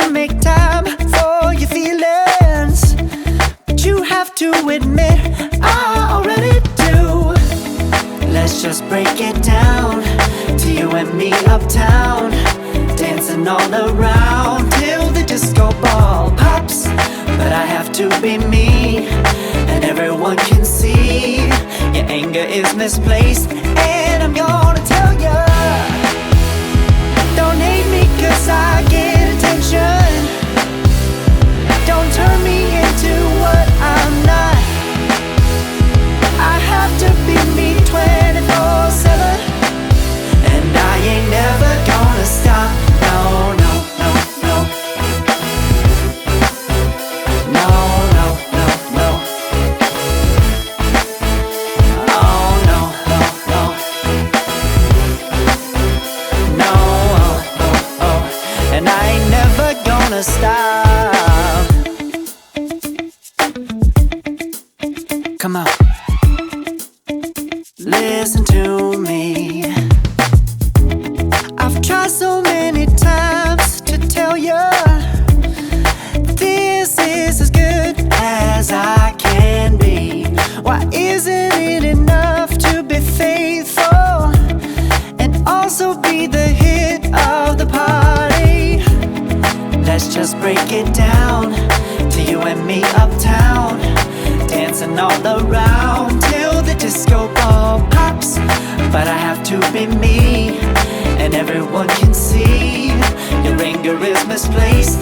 to make time for your feelings, but you have to admit I already do. Let's just break it down to you and me uptown, dancing all around till the disco ball pops. But I have to be me, and everyone can see your anger is misplaced. And I'm gonna tell ya, don't hate me 'cause I get attention. Don't turn me into what I'm not. I have to be me 24/7, and I ain't never gonna stop. No, no, no, no. No, no, no, no. Oh, no, no, no. No, oh, oh, oh. And I ain't never gonna stop. Come on, listen to me. I've tried so many times to tell you this is as good as I can be. Why isn't it enough to be faithful and also be the hit of the party? Let's just break it down to you and me uptown, dancing all around till the disco ball pops. But I have to be me, and everyone can see your anger is misplaced.